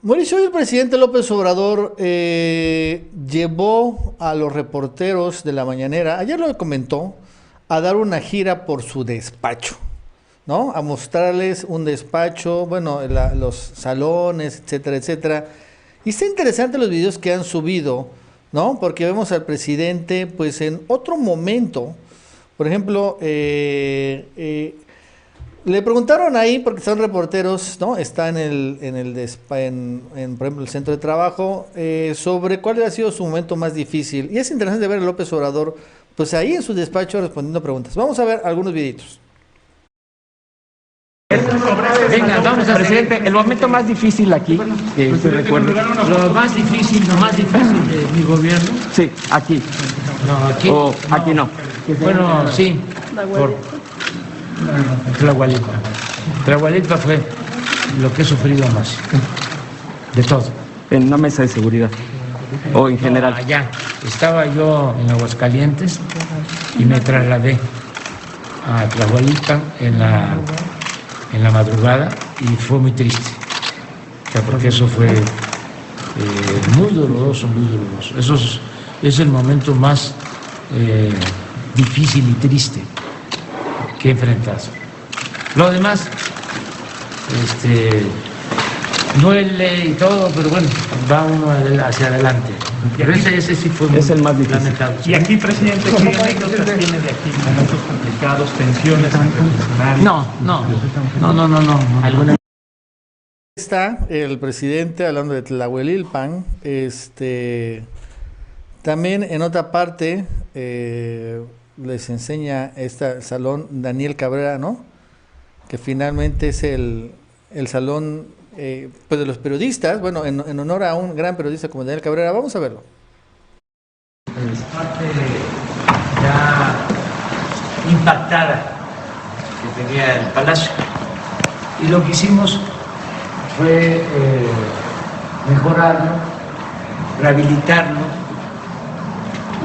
Mauricio, hoy el presidente López Obrador llevó a los reporteros de la mañanera, ayer lo comentó, a dar una gira por su despacho, ¿no? A mostrarles un despacho, bueno, los salones, etcétera, etcétera. Y está interesante los videos que han subido, ¿no? Porque vemos al presidente, pues en otro momento, por ejemplo, le preguntaron ahí, porque son reporteros, ¿no? Está por ejemplo, el centro de trabajo, sobre cuál ha sido su momento más difícil. Y es interesante ver a López Obrador, pues ahí en su despacho respondiendo preguntas. Vamos a ver algunos videitos. Venga, vamos, presidente, el momento más difícil aquí, que usted recuerda. Lo más difícil de mi gobierno. Sí, aquí. No, aquí. O aquí no. Bueno, sí. Por Tlahualilpa. Tlahualilpa fue lo que he sufrido más. De todo. En una mesa de seguridad. O en general. No, allá. Estaba yo en Aguascalientes y me trasladé a Tlahualilpa en la madrugada y fue muy triste. O sea, porque eso fue muy doloroso, muy doloroso. Es el momento más difícil y triste que he enfrentado. Lo demás, duele y todo, pero bueno, va uno hacia adelante. Pero ese sí fue muy el más difícil. lamentable. Y aquí, presidente, ¿qué anécdotas tiene de aquí? Momentos complicados, tensiones internacionales. No. ¿Alguna? Está el presidente hablando de Tlahuelilpan. También en otra parte les enseña este salón Daniel Cabrera, ¿no? Que finalmente es el salón pues de los periodistas, bueno, en honor a un gran periodista como Daniel Cabrera. Vamos a verlo. Es parte ya impactada que tenía el palacio. Y lo que hicimos fue mejorarlo, rehabilitarlo,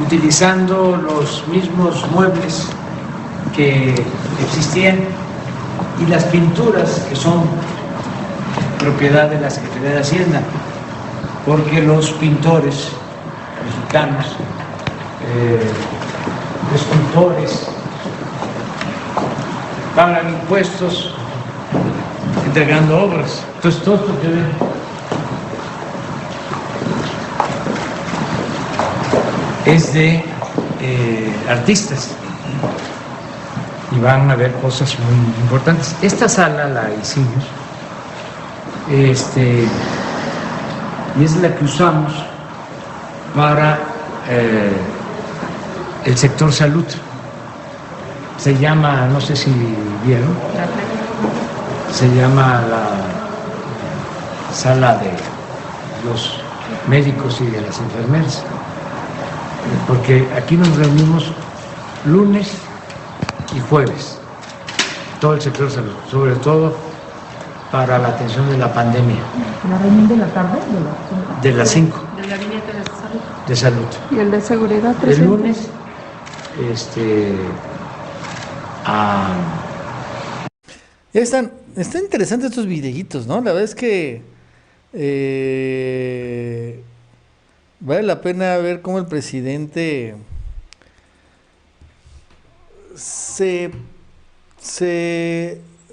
utilizando los mismos muebles que existían y las pinturas que son propiedad de la Secretaría de Hacienda, porque los pintores mexicanos, escultores, pagan impuestos entregando obras. Entonces todo esto que ven es de artistas y van a ver cosas muy importantes. Esta sala la hicimos y es la que usamos para el sector salud. Se llama, no sé si vieron, se llama la sala de los médicos y de las enfermeras, porque aquí nos reunimos lunes y jueves, todo el sector salud, sobre todo para la atención de la pandemia. ¿La reunión de la tarde? De las 5. Del gabinete de salud. De salud. ¿Y el de seguridad? El lunes, Están interesantes estos videitos, ¿no? La verdad es que vale la pena ver cómo el presidente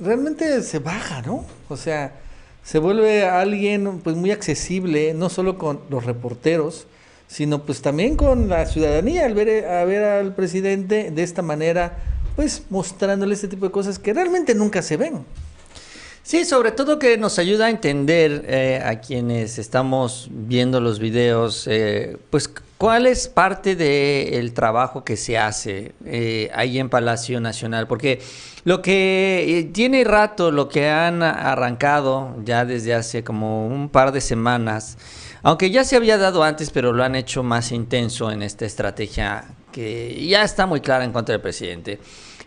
realmente se baja, ¿no? O sea, se vuelve alguien pues muy accesible, no solo con los reporteros, sino pues también con la ciudadanía, al ver al presidente de esta manera, pues mostrándole este tipo de cosas que realmente nunca se ven. Sí, sobre todo que nos ayuda a entender a quienes estamos viendo los videos, pues cuál es parte del trabajo que se hace ahí en Palacio Nacional, porque lo que tiene rato, lo que han arrancado ya desde hace como un par de semanas, aunque ya se había dado antes, pero lo han hecho más intenso en esta estrategia que ya está muy clara en contra del presidente,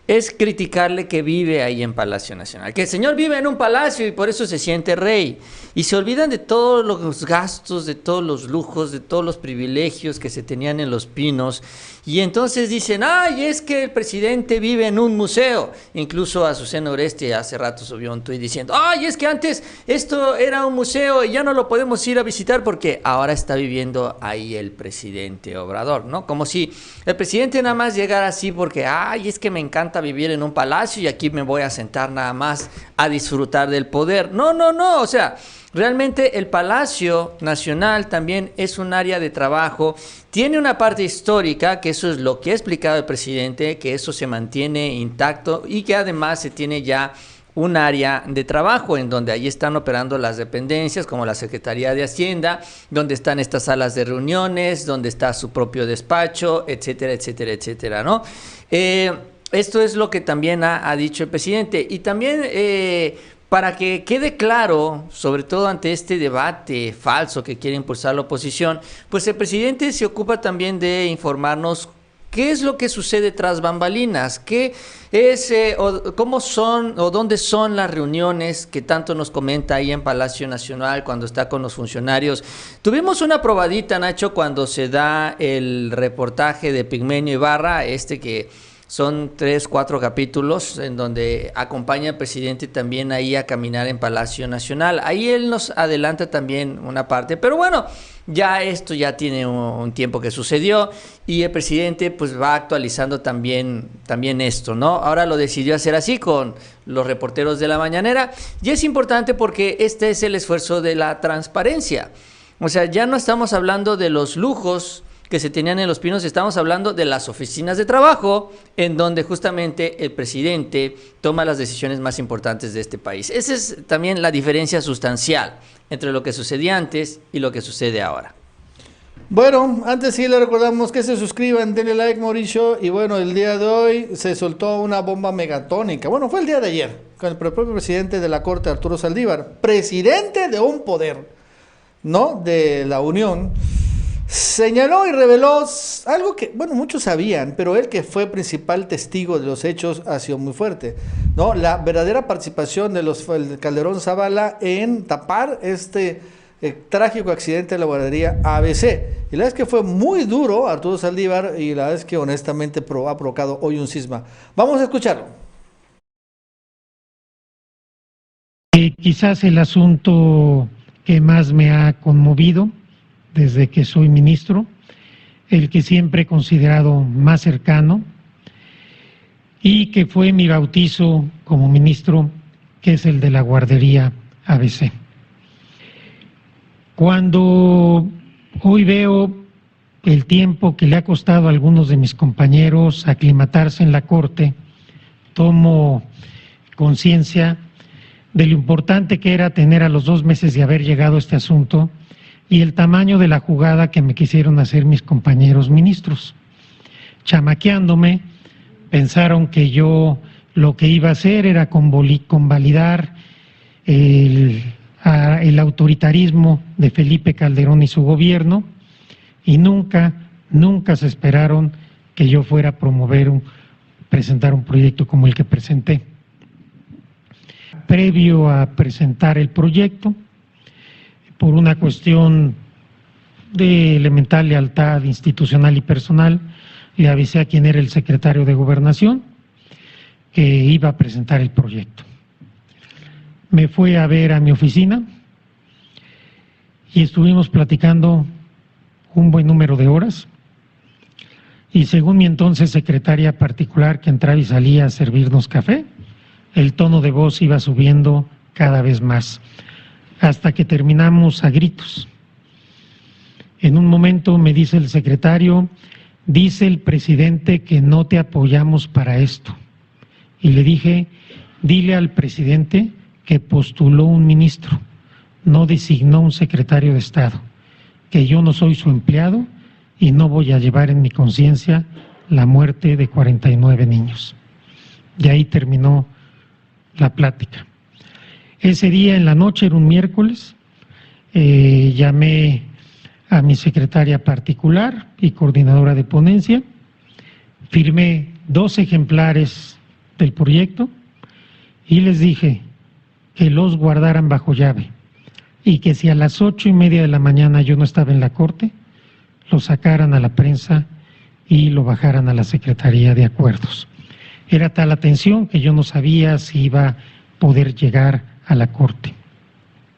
es criticarle que vive ahí en Palacio Nacional, que el señor vive en un palacio y por eso se siente rey, y se olvidan de todos los gastos, de todos los lujos, de todos los privilegios que se tenían en Los Pinos, y entonces dicen, ay, es que el presidente vive en un museo. Incluso Azucena Oreste hace rato subió un tuit diciendo, ay, es que antes esto era un museo y ya no lo podemos ir a visitar porque ahora está viviendo ahí el presidente Obrador, ¿no? Como si el presidente nada más llegara así porque, ay, es que me encanta vivir en un palacio y aquí me voy a sentar nada más a disfrutar del poder. No, no, no, o sea, realmente el Palacio Nacional también es un área de trabajo, tiene una parte histórica, que eso es lo que ha explicado el presidente, que eso se mantiene intacto y que además se tiene ya un área de trabajo en donde ahí están operando las dependencias como la Secretaría de Hacienda, donde están estas salas de reuniones, donde está su propio despacho, etcétera, etcétera, etcétera, ¿no? Esto es lo que también ha dicho el presidente. Y también para que quede claro, sobre todo ante este debate falso que quiere impulsar la oposición, pues el presidente se ocupa también de informarnos qué es lo que sucede tras bambalinas, qué es, cómo son o dónde son las reuniones que tanto nos comenta ahí en Palacio Nacional cuando está con los funcionarios. Tuvimos una probadita, Nacho, cuando se da el reportaje de Pigmenio Ibarra, que son 3, 4 capítulos en donde acompaña al presidente también ahí a caminar en Palacio Nacional. Ahí él nos adelanta también una parte, pero bueno, ya esto ya tiene un tiempo que sucedió y el presidente pues va actualizando también esto, ¿no? Ahora lo decidió hacer así con los reporteros de la mañanera y es importante porque este es el esfuerzo de la transparencia. O sea, ya no estamos hablando de los lujos que se tenían en Los Pinos, estamos hablando de las oficinas de trabajo en donde justamente el presidente toma las decisiones más importantes de este país. Esa es también la diferencia sustancial entre lo que sucedía antes y lo que sucede ahora. Bueno, antes sí le recordamos que se suscriban, denle like, Mauricio, y bueno, el día de hoy se soltó una bomba megatónica. Bueno, fue el día de ayer, con el propio presidente de la Corte, Arturo Saldívar, presidente de un poder, ¿no?, de la Unión. Señaló y reveló algo que, bueno, muchos sabían, pero él, que fue principal testigo de los hechos, ha sido muy fuerte, ¿no? La verdadera participación de el Calderón Zavala en tapar trágico accidente de la guardería ABC. Y la verdad es que fue muy duro Arturo Saldívar y la verdad es que honestamente ha provocado hoy un cisma. Vamos a escucharlo. Quizás el asunto que más me ha conmovido desde que soy ministro, el que siempre he considerado más cercano y que fue mi bautizo como ministro, que es el de la guardería ABC. Cuando hoy veo el tiempo que le ha costado a algunos de mis compañeros aclimatarse en la Corte, tomo conciencia de lo importante que era tener a los 2 meses de haber llegado a este asunto y el tamaño de la jugada que me quisieron hacer mis compañeros ministros. Chamaqueándome, pensaron que yo lo que iba a hacer era convalidar el autoritarismo de Felipe Calderón y su gobierno, y nunca se esperaron que yo fuera a presentar un proyecto como el que presenté. Previo a presentar el proyecto, por una cuestión de elemental lealtad institucional y personal, le avisé a quien era el secretario de Gobernación que iba a presentar el proyecto. Me fue a ver a mi oficina y estuvimos platicando un buen número de horas, y según mi entonces secretaria particular, que entraba y salía a servirnos café, el tono de voz iba subiendo cada vez más, hasta que terminamos a gritos. En un momento me dice el secretario, dice el presidente que no te apoyamos para esto. Y le dije, dile al presidente que postuló un ministro, no designó un secretario de Estado, que yo no soy su empleado y no voy a llevar en mi conciencia la muerte de 49 niños. Y ahí terminó la plática. Ese día en la noche, era un miércoles, llamé a mi secretaria particular y coordinadora de ponencia, firmé 2 ejemplares del proyecto y les dije que los guardaran bajo llave y que si a las 8:30 de la mañana yo no estaba en la Corte, lo sacaran a la prensa y lo bajaran a la Secretaría de Acuerdos. Era tal la tensión que yo no sabía si iba a poder llegar a la Corte.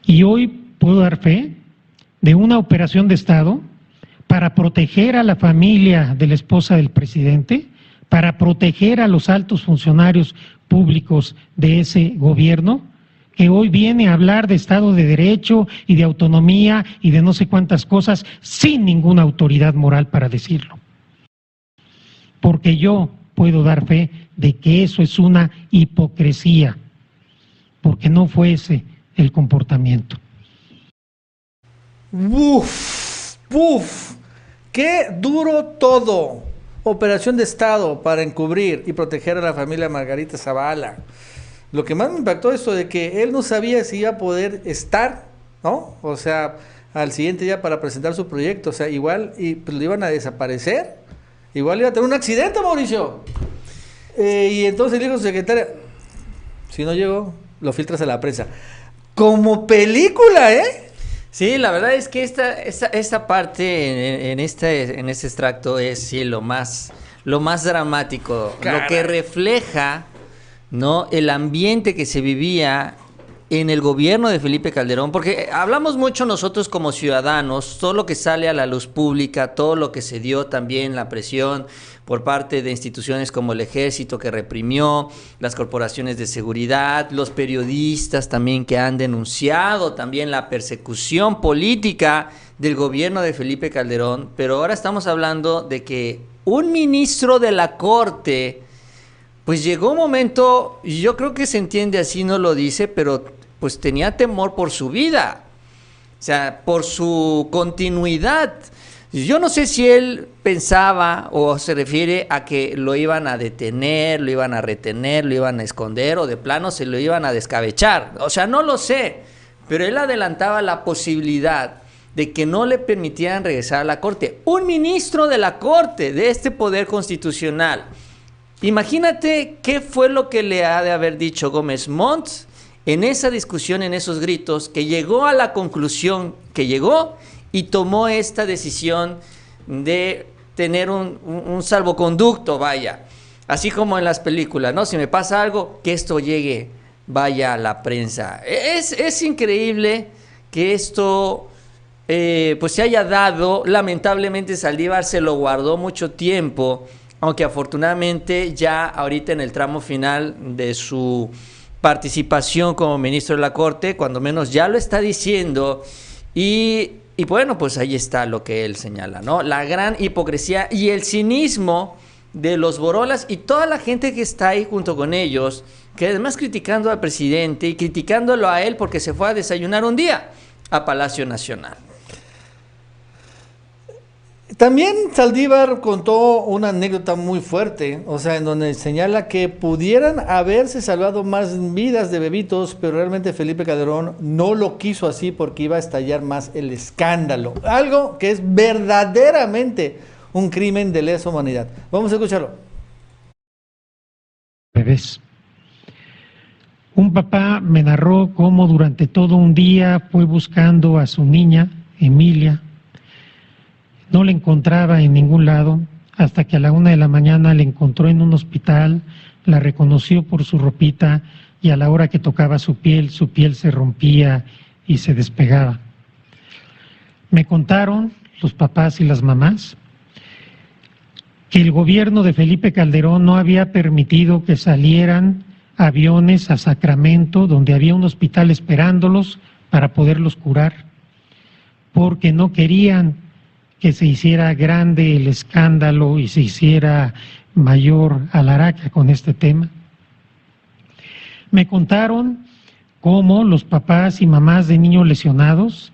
Y hoy puedo dar fe de una operación de Estado para proteger a la familia de la esposa del presidente, para proteger a los altos funcionarios públicos de ese gobierno, que hoy viene a hablar de Estado de Derecho y de autonomía y de no sé cuántas cosas sin ninguna autoridad moral para decirlo. Porque yo puedo dar fe de que eso es una hipocresía, porque no fue ese el comportamiento. ¡Uf! ¡Uf! ¡Qué duro todo! Operación de Estado para encubrir y proteger a la familia Margarita Zavala. Lo que más me impactó es esto de que él no sabía si iba a poder estar, ¿no? O sea, al siguiente día para presentar su proyecto. O sea, igual y pues, lo iban a desaparecer. Igual iba a tener un accidente, Mauricio. Y entonces le dijo a su secretaria, si no llego, lo filtras a la prensa. Como película, ¿eh? Sí, la verdad es que esta parte en este extracto es sí lo más dramático, Caray. lo que refleja, ¿no?, el ambiente que se vivía en el gobierno de Felipe Calderón, porque hablamos mucho nosotros como ciudadanos, todo lo que sale a la luz pública, todo lo que se dio también, la presión por parte de instituciones como el Ejército que reprimió, las corporaciones de seguridad, los periodistas también que han denunciado también la persecución política del gobierno de Felipe Calderón, pero ahora estamos hablando de que un ministro de la Corte, pues llegó un momento, y yo creo que se entiende así, no lo dice, pero pues tenía temor por su vida, o sea, por su continuidad. Yo no sé si él pensaba o se refiere a que lo iban a detener, lo iban a retener, lo iban a esconder o de plano se lo iban a descabechar. O sea, no lo sé, pero él adelantaba la posibilidad de que no le permitieran regresar a la Corte. Un ministro de la Corte, de este poder constitucional. Imagínate qué fue lo que le ha de haber dicho Gómez Montt en esa discusión, en esos gritos, que llegó a la conclusión que llegó y tomó esta decisión de tener un salvoconducto, vaya. Así como en las películas, ¿no? Si me pasa algo, que esto llegue, vaya a la prensa. Es increíble que esto pues se haya dado. Lamentablemente Saldívar se lo guardó mucho tiempo, aunque afortunadamente ya ahorita en el tramo final de su participación como ministro de la Corte, cuando menos ya lo está diciendo, y bueno, pues ahí está lo que él señala, ¿no? La gran hipocresía y el cinismo de los borolas y toda la gente que está ahí junto con ellos, que además criticando al presidente y criticándolo a él porque se fue a desayunar un día a Palacio Nacional. También Saldívar contó una anécdota muy fuerte, o sea, en donde señala que pudieran haberse salvado más vidas de bebitos, pero realmente Felipe Calderón no lo quiso así porque iba a estallar más el escándalo. Algo que es verdaderamente un crimen de lesa humanidad. Vamos a escucharlo. Bebés. Un papá me narró cómo durante todo un día fue buscando a su niña, Emilia. No la encontraba en ningún lado, hasta que a la 1 de la mañana la encontró en un hospital, la reconoció por su ropita y a la hora que tocaba su piel se rompía y se despegaba. Me contaron los papás y las mamás que el gobierno de Felipe Calderón no había permitido que salieran aviones a Sacramento, donde había un hospital esperándolos para poderlos curar, porque no querían que se hiciera grande el escándalo y se hiciera mayor alaraca con este tema. Me contaron cómo los papás y mamás de niños lesionados,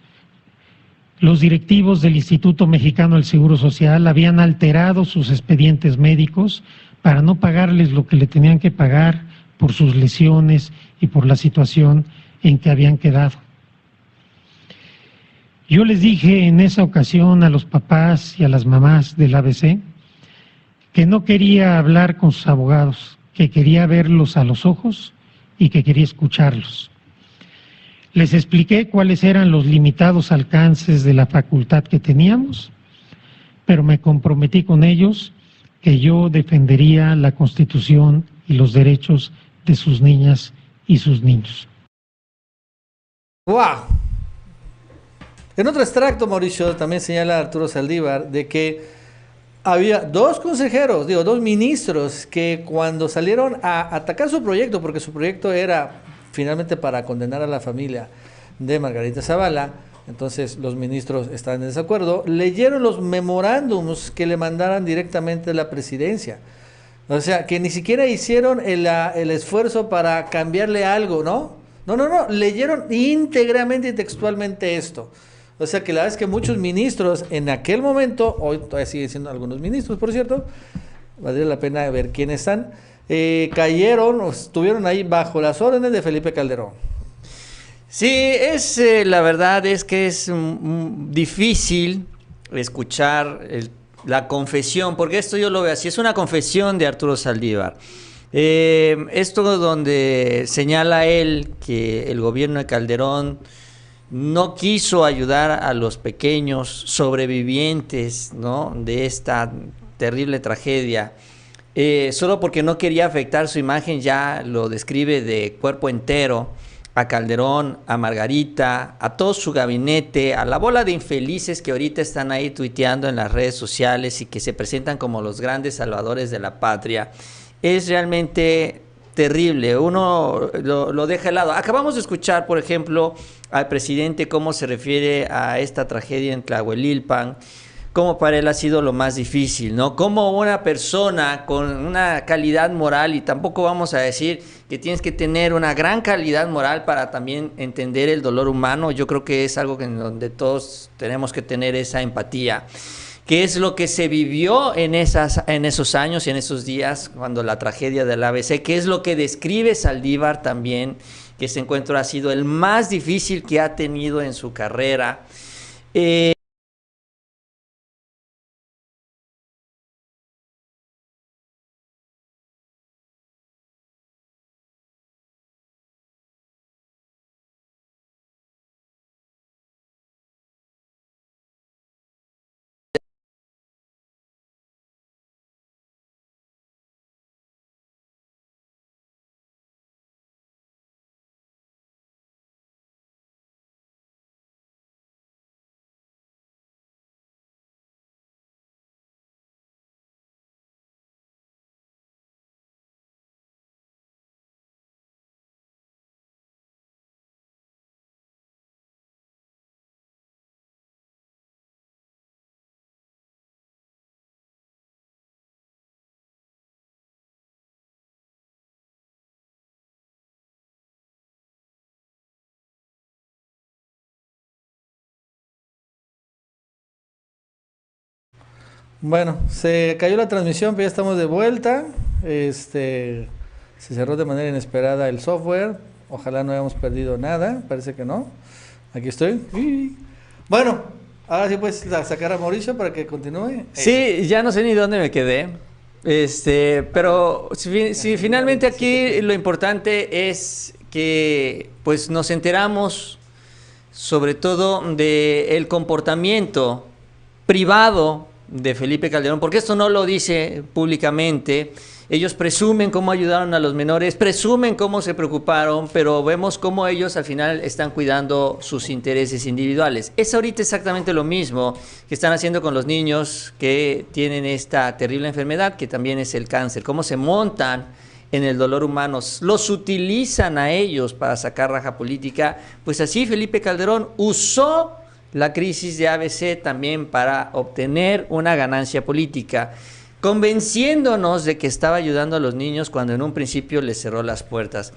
los directivos del Instituto Mexicano del Seguro Social habían alterado sus expedientes médicos para no pagarles lo que le tenían que pagar por sus lesiones y por la situación en que habían quedado. Yo les dije en esa ocasión a los papás y a las mamás del ABC que no quería hablar con sus abogados, que quería verlos a los ojos y que quería escucharlos. Les expliqué cuáles eran los limitados alcances de la facultad que teníamos, pero me comprometí con ellos que yo defendería la Constitución y los derechos de sus niñas y sus niños. ¡Wow! En otro extracto, Mauricio, también señala Arturo Saldívar de que había dos ministros que cuando salieron a atacar su proyecto, porque su proyecto era finalmente para condenar a la familia de Margarita Zavala, entonces los ministros estaban en desacuerdo, leyeron los memorándums que le mandaran directamente a la presidencia. O sea, que ni siquiera hicieron el esfuerzo para cambiarle algo, ¿no? No, leyeron íntegramente y textualmente esto. O sea, que la verdad es que muchos ministros en aquel momento, hoy todavía siguen siendo algunos ministros, por cierto, valdría la pena ver quiénes están, cayeron o estuvieron ahí bajo las órdenes de Felipe Calderón. Sí, la verdad es que es difícil escuchar la confesión, porque esto yo lo veo así, es una confesión de Arturo Saldívar. Esto donde señala él que el gobierno de Calderón no quiso ayudar a los pequeños sobrevivientes, ¿no?, de esta terrible tragedia, solo porque no quería afectar su imagen. Ya lo describe de cuerpo entero a Calderón, a Margarita, a todo su gabinete, a la bola de infelices que ahorita están ahí tuiteando en las redes sociales y que se presentan como los grandes salvadores de la patria. Es realmente terrible, uno lo deja de lado. Acabamos de escuchar, por ejemplo, al presidente cómo se refiere a esta tragedia en Tlahuelilpan, cómo para él ha sido lo más difícil, ¿no? Como una persona con una calidad moral, y tampoco vamos a decir que tienes que tener una gran calidad moral para también entender el dolor humano. Yo creo que es algo en donde todos tenemos que tener esa empatía. ¿Qué es lo que se vivió en esos años y en esos días cuando la tragedia del ABC? ¿Qué es lo que describe Saldívar también? Que ese encuentro ha sido el más difícil que ha tenido en su carrera. Bueno, se cayó la transmisión, pero ya estamos de vuelta. Se cerró de manera inesperada el software. Ojalá no hayamos perdido nada. Parece que no. Aquí estoy. Bueno, ahora sí puedes sacar a Mauricio para que continúe. Sí, ya no sé ni dónde me quedé. Pero si finalmente aquí lo importante es que pues nos enteramos sobre todo del comportamiento privado de Felipe Calderón, porque esto no lo dice públicamente. Ellos presumen cómo ayudaron a los menores, presumen cómo se preocuparon, pero vemos cómo ellos al final están cuidando sus intereses individuales. Es ahorita exactamente lo mismo que están haciendo con los niños que tienen esta terrible enfermedad, que también es el cáncer. Cómo se montan en el dolor humano, los utilizan a ellos para sacar raja política. Pues así Felipe Calderón usó la crisis de ABC también para obtener una ganancia política, convenciéndonos de que estaba ayudando a los niños cuando en un principio les cerró las puertas.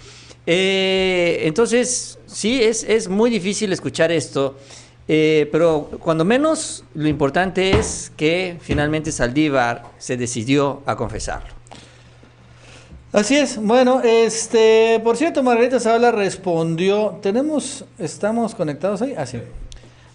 Entonces, sí, es muy difícil escuchar esto, pero cuando menos lo importante es que finalmente Saldívar se decidió a confesarlo. Así es. Bueno, por cierto, Margarita Zavala respondió. ¿Estamos conectados ahí? Ah, sí.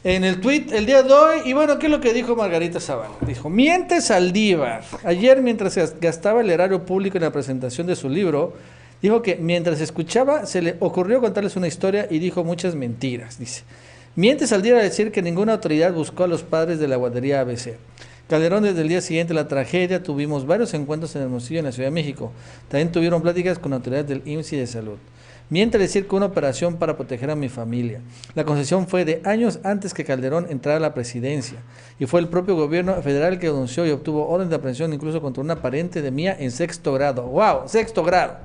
en el tweet el día de hoy. Y bueno, ¿qué es lo que dijo Margarita Zavala? Dijo: miente Saldívar. Ayer, mientras gastaba el erario público en la presentación de su libro, dijo que mientras escuchaba se le ocurrió contarles una historia y dijo muchas mentiras. Dice: miente Saldívar al decir que ninguna autoridad buscó a los padres de la guardería ABC. Calderón, desde el día siguiente de la tragedia, tuvimos varios encuentros en Hermosillo, en la Ciudad de México. También tuvieron pláticas con autoridades del IMSS y de salud. Miente decir que una operación para proteger a mi familia. La concesión fue de años antes que Calderón entrara a la presidencia. Y fue el propio gobierno federal el que denunció y obtuvo orden de aprehensión incluso contra una pariente de mía en 6º grado. ¡Wow! 6º grado.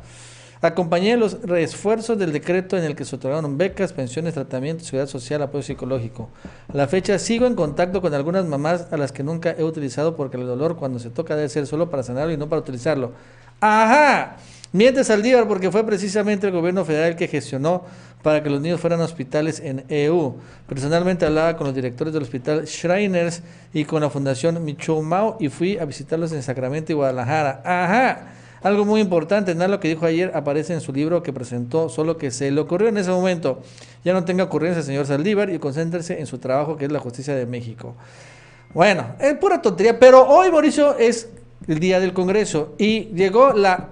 Acompañé los reesfuerzos del decreto en el que se otorgaron becas, pensiones, tratamiento, seguridad social, apoyo psicológico. A la fecha sigo en contacto con algunas mamás a las que nunca he utilizado porque el dolor cuando se toca debe ser solo para sanarlo y no para utilizarlo. ¡Ajá! Miente Saldívar porque fue precisamente el gobierno federal el que gestionó para que los niños fueran a hospitales en EU. Personalmente hablaba con los directores del hospital Shriners y con la fundación Michoacán y fui a visitarlos en Sacramento y Guadalajara. ¡Ajá! Algo muy importante, nada lo que dijo ayer aparece en su libro que presentó, solo que se le ocurrió en ese momento. Ya no tenga ocurrencia, señor Saldívar, y concéntrese en su trabajo, que es la justicia de México. Bueno, es pura tontería, pero hoy, Mauricio, es el día del Congreso y llegó la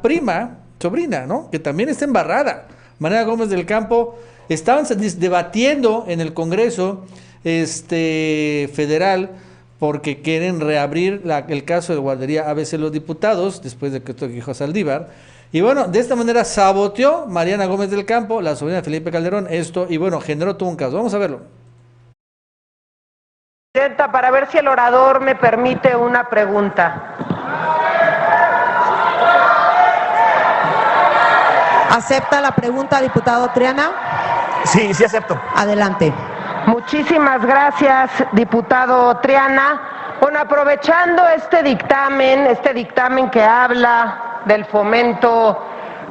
sobrina, ¿no? Que también está embarrada. Mariana Gómez del Campo, estaban debatiendo en el Congreso federal porque quieren reabrir el caso de guardería ABC los diputados, después de que esto dijo Saldívar. Y bueno, de esta manera saboteó Mariana Gómez del Campo, la sobrina de Felipe Calderón, esto, y bueno, generó todo un caso. Vamos a verlo. Presidenta, para ver si el orador me permite una pregunta. ¿Acepta la pregunta, diputado Triana? Sí, sí acepto. Adelante. Muchísimas gracias, diputado Triana. Bueno, aprovechando este dictamen que habla del fomento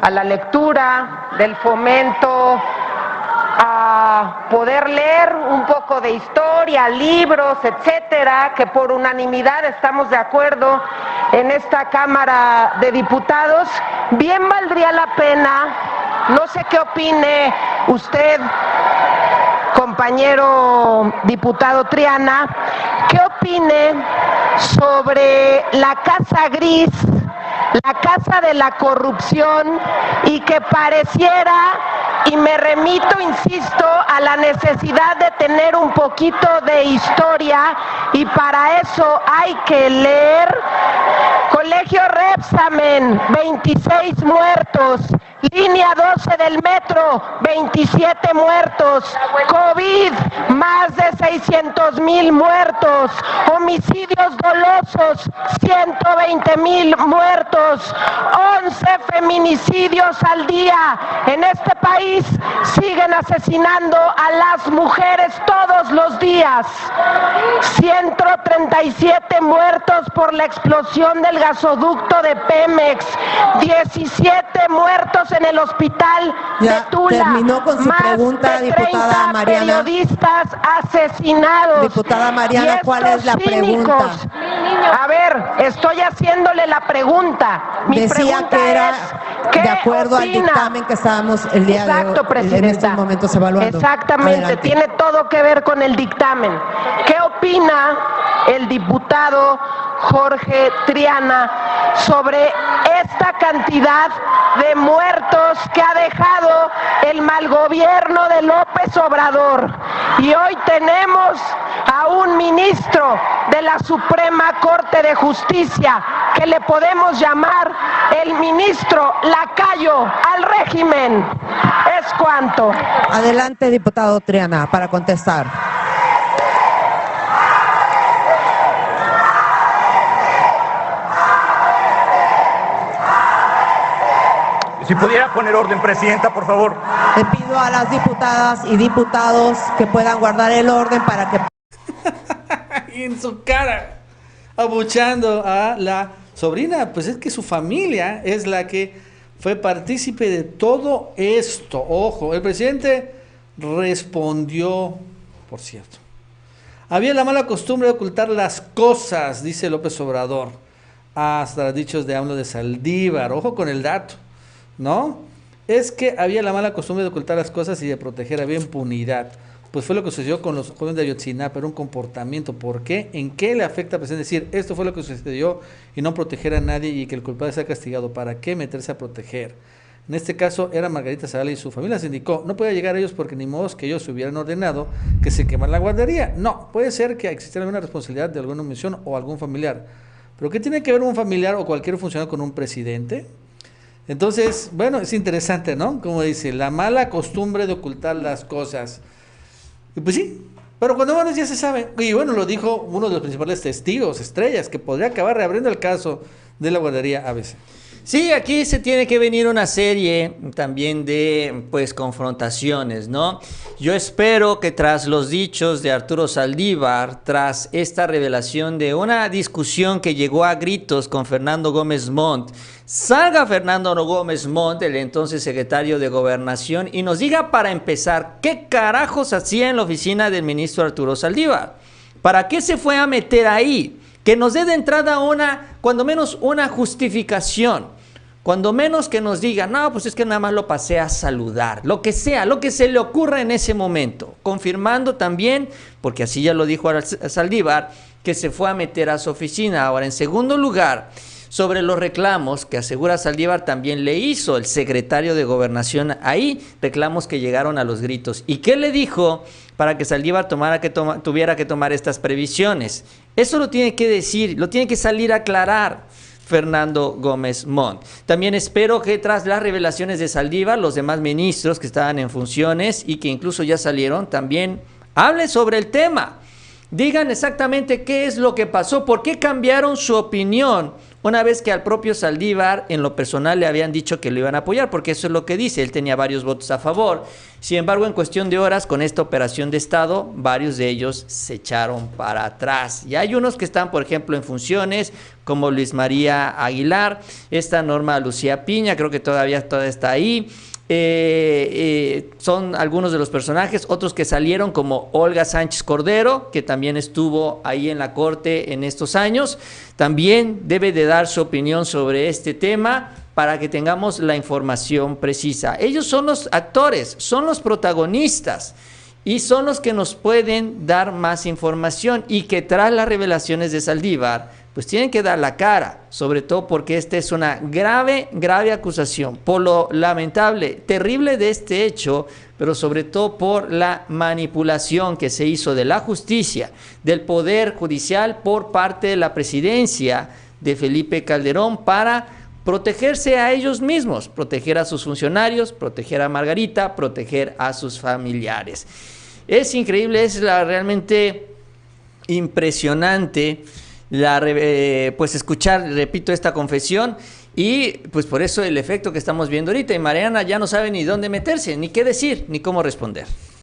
a la lectura, del fomento a poder leer un poco de historia, libros, etcétera, que por unanimidad estamos de acuerdo en esta Cámara de Diputados, bien valdría la pena, no sé qué opine usted, compañero diputado Triana, ¿qué opine sobre la casa gris, la casa de la corrupción y que pareciera, y me remito, insisto, a la necesidad de tener un poquito de historia y para eso hay que leer Colegio Repsamen, 26 muertos. Línea 12 del metro, 27 muertos. COVID, más de 600,000 muertos. Homicidios dolosos, 120,000 muertos. 11 feminicidios al día. En este país siguen asesinando a las mujeres todos los días. 137 muertos por la explosión del gasoducto de Pemex. 17 muertos en el hospital de Tula. Terminó con su pregunta, diputada Mariana. Periodistas asesinados. Diputada Mariana, ¿cuál es la pregunta? A ver, estoy haciéndole la pregunta. Mi Decía pregunta que era es, de acuerdo al dictamen que estábamos el día de hoy, en estos momentos evaluando. Exactamente, Adelante. tiene todo que ver con el dictamen. ¿Qué opina el diputado Jorge Triana sobre esta cantidad de muertos que ha dejado el mal gobierno de López Obrador? Y hoy tenemos a un ministro de la Suprema Corte de Justicia que le podemos llamar el ministro lacayo al régimen. ¿Es cuánto? Adelante, diputado Triana, para contestar. Si pudiera poner orden, presidenta, por favor. Le pido a las diputadas y diputados que puedan guardar el orden para que... Y en su cara, abuchando a la sobrina, pues es que su familia es la que fue partícipe de todo esto. Ojo, el presidente respondió, por cierto. Había la mala costumbre de ocultar las cosas, dice López Obrador, hasta los dichos de AMLO de Saldívar. Ojo con el dato, ¿no? Es que había la mala costumbre de ocultar las cosas y de proteger, había impunidad. pues fue lo que sucedió con los jóvenes de Ayotzinapa, era un comportamiento. ¿Por qué? ¿En qué le afecta al presidente decir, esto fue lo que sucedió y no proteger a nadie y que el culpable sea castigado? ¿Para qué meterse a proteger? En este caso era Margarita Zavala y su familia se indicó, no podía llegar a ellos porque ni modo que ellos hubieran ordenado que se quemara la guardería. No, puede ser que existiera alguna responsabilidad de alguna omisión o algún familiar. ¿Pero qué tiene que ver un familiar o cualquier funcionario con un presidente? Entonces, bueno, es interesante, ¿no? Como dice, la mala costumbre de ocultar las cosas. Y pues sí, pero cuando menos ya se sabe. Y bueno, lo dijo uno de los principales testigos, estrellas, que podría acabar reabriendo el caso de la guardería ABC. Sí, aquí se tiene que venir una serie también de pues confrontaciones, ¿no? Yo espero que tras los dichos de Arturo Saldívar, tras esta revelación de una discusión que llegó a gritos con Fernando Gómez Montt, salga Fernando Gómez Montt, el entonces secretario de Gobernación, y nos diga para empezar qué carajos hacía en la oficina del ministro Arturo Saldívar. ¿Para qué se fue a meter ahí? Que nos dé de entrada cuando menos una justificación, cuando menos que nos diga, no, pues es que nada más lo pasé a saludar, lo que sea, lo que se le ocurra en ese momento, confirmando también, porque así ya lo dijo a Saldívar, que se fue a meter a su oficina. Ahora, en segundo lugar, sobre los reclamos que asegura Saldívar también le hizo el secretario de Gobernación ahí, reclamos que llegaron a los gritos. ¿Y qué le dijo para que Saldívar tuviera que tomar estas previsiones? Eso lo tiene que decir, lo tiene que salir a aclarar Fernando Gómez Montt. También espero que tras las revelaciones de Saldívar, los demás ministros que estaban en funciones y que incluso ya salieron, también hablen sobre el tema. Digan exactamente qué es lo que pasó, por qué cambiaron su opinión una vez que al propio Saldívar en lo personal le habían dicho que lo iban a apoyar, porque eso es lo que dice, él tenía varios votos a favor. Sin embargo, en cuestión de horas, con esta operación de Estado, varios de ellos se echaron para atrás. Y hay unos que están, por ejemplo, en funciones, como Luis María Aguilar, esta Norma Lucía Piña, creo que todavía está ahí. Son algunos de los personajes, otros que salieron como Olga Sánchez Cordero, que también estuvo ahí en la corte en estos años, también debe de dar su opinión sobre este tema para que tengamos la información precisa. Ellos son los actores, son los protagonistas y son los que nos pueden dar más información y que tras las revelaciones de Saldívar pues tienen que dar la cara, sobre todo porque esta es una grave acusación, por lo lamentable, terrible de este hecho, pero sobre todo por la manipulación que se hizo de la justicia, del Poder Judicial por parte de la presidencia de Felipe Calderón para protegerse a ellos mismos, proteger a sus funcionarios, proteger a Margarita, proteger a sus familiares. Es increíble, es realmente impresionante pues escuchar, repito, esta confesión y pues por eso el efecto que estamos viendo ahorita. Y Mariana ya no sabe ni dónde meterse, ni qué decir, ni cómo responder.